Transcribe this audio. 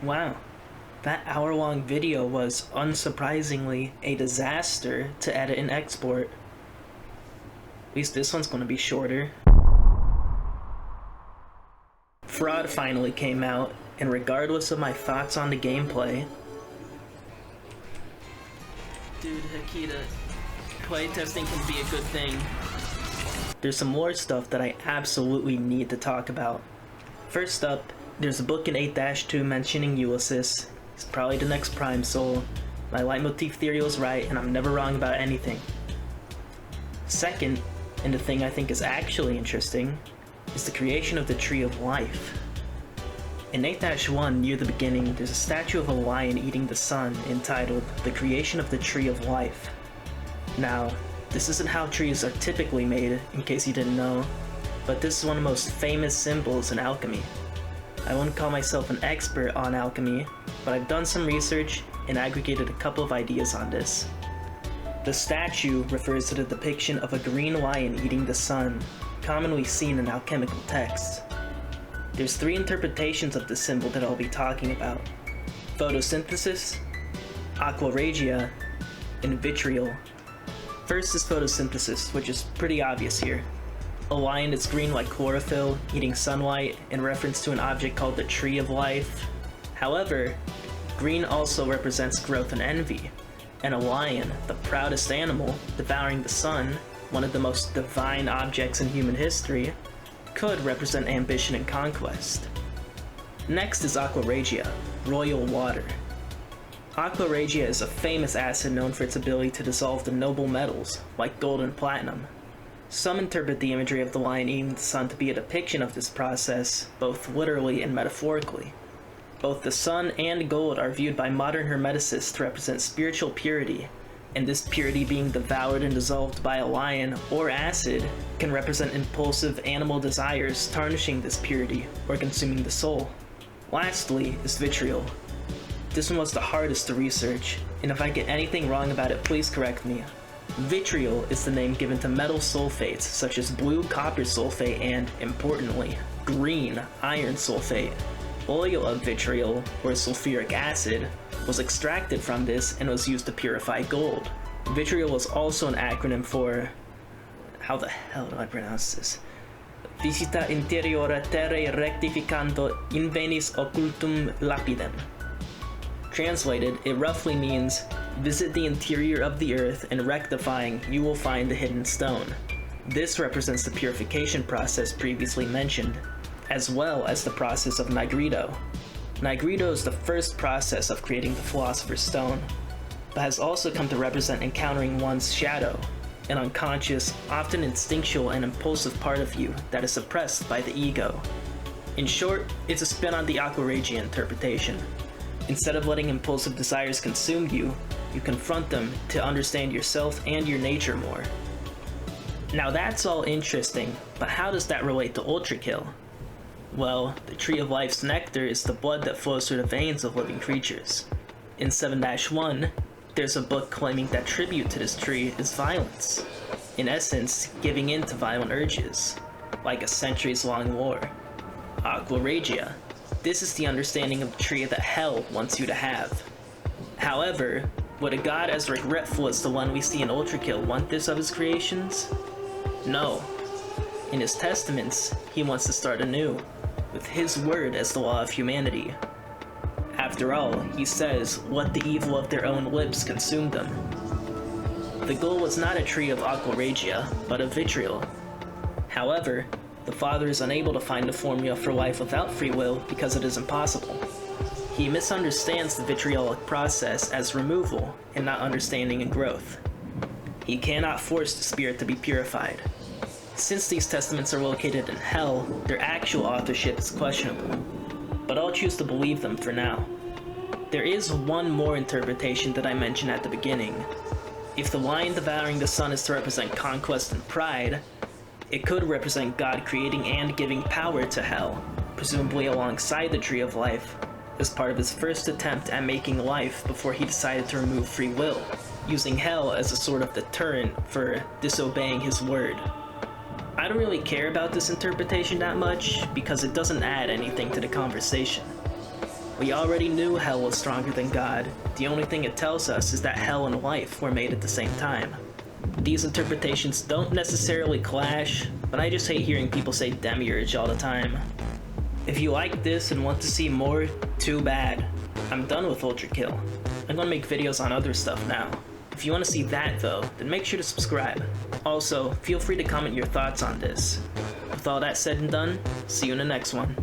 Wow, that hour-long video was unsurprisingly a disaster to edit and export. At least this one's gonna be shorter. Fraud finally came out, and regardless of my thoughts on the gameplay... Dude, Hakita, playtesting can be a good thing. There's some more stuff that I absolutely need to talk about. First up, there's a book in 8-2 mentioning Ulysses. He's probably the next Prime Soul. My leitmotif theory was right, and I'm never wrong about anything. Second, and the thing I think is actually interesting, is the creation of the Tree of Life. In 8-1, near the beginning, there's a statue of a lion eating the sun entitled The Creation of the Tree of Life. Now, this isn't how trees are typically made, in case you didn't know, but this is one of the most famous symbols in alchemy. I wouldn't call myself an expert on alchemy, but I've done some research and aggregated a couple of ideas on this. The statue refers to the depiction of a green lion eating the sun, commonly seen in alchemical texts. There's three interpretations of this symbol that I'll be talking about: photosynthesis, Aqua Regia, and vitriol. First is photosynthesis, which is pretty obvious here. A lion that's green like chlorophyll, eating sunlight, in reference to an object called the Tree of Life. However, green also represents growth and envy, and a lion, the proudest animal, devouring the sun, one of the most divine objects in human history, could represent ambition and conquest. Next is Aqua Regia, royal water. Aqua Regia is a famous acid known for its ability to dissolve the noble metals, like gold and platinum. Some interpret the imagery of the lion eating the sun to be a depiction of this process, both literally and metaphorically. Both the sun and gold are viewed by modern hermeticists to represent spiritual purity, and this purity being devoured and dissolved by a lion or acid can represent impulsive animal desires tarnishing this purity or consuming the soul. Lastly is vitriol. This one was the hardest to research, and if I get anything wrong about it, please correct me. Vitriol is the name given to metal sulfates such as blue copper sulfate and, importantly, green iron sulfate. Oil of vitriol, or sulfuric acid, was extracted from this and was used to purify gold. Vitriol was also an acronym for... how the hell do I pronounce this? Visita interiora terrae rectificando invenis occultum lapidem. Translated, it roughly means, visit the interior of the earth and rectifying, you will find the hidden stone. This represents the purification process previously mentioned, as well as the process of nigredo. Nigredo is the first process of creating the Philosopher's Stone, but has also come to represent encountering one's shadow, an unconscious, often instinctual and impulsive part of you that is suppressed by the ego. In short, it's a spin on the Aqua Regia interpretation. Instead of letting impulsive desires consume you, you confront them to understand yourself and your nature more. Now that's all interesting, but how does that relate to ULTRAKILL? Well, the Tree of Life's nectar is the blood that flows through the veins of living creatures. In 7-1, there's a book claiming that tribute to this tree is violence. In essence, giving in to violent urges, like a centuries-long war. Aqua Regia. This is the understanding of the tree that hell wants you to have. However, would a god as regretful as the one we see in ULTRAKILL want this of his creations? No. In his testaments, he wants to start anew, with his word as the law of humanity. After all, he says, let the evil of their own lips consume them. The goal was not a tree of Aqua Regia, but of vitriol. However, the Father is unable to find a formula for life without free will because it is impossible. He misunderstands the vitriolic process as removal and not understanding and growth. He cannot force the spirit to be purified. Since these testaments are located in hell, their actual authorship is questionable, but I'll choose to believe them for now. There is one more interpretation that I mentioned at the beginning. If the lion devouring the sun is to represent conquest and pride, it could represent God creating and giving power to hell, presumably alongside the Tree of Life, as part of his first attempt at making life before he decided to remove free will, using hell as a sort of deterrent for disobeying his word. I don't really care about this interpretation that much because it doesn't add anything to the conversation. We already knew hell was stronger than God. The only thing it tells us is that hell and life were made at the same time. These interpretations don't necessarily clash, but I just hate hearing people say demiurge all the time. If you like this and want to see more, too bad. I'm done with ULTRAKILL. I'm gonna make videos on other stuff now. If you want to see that though, then make sure to subscribe. Also, feel free to comment your thoughts on this. With all that said and done, see you in the next one.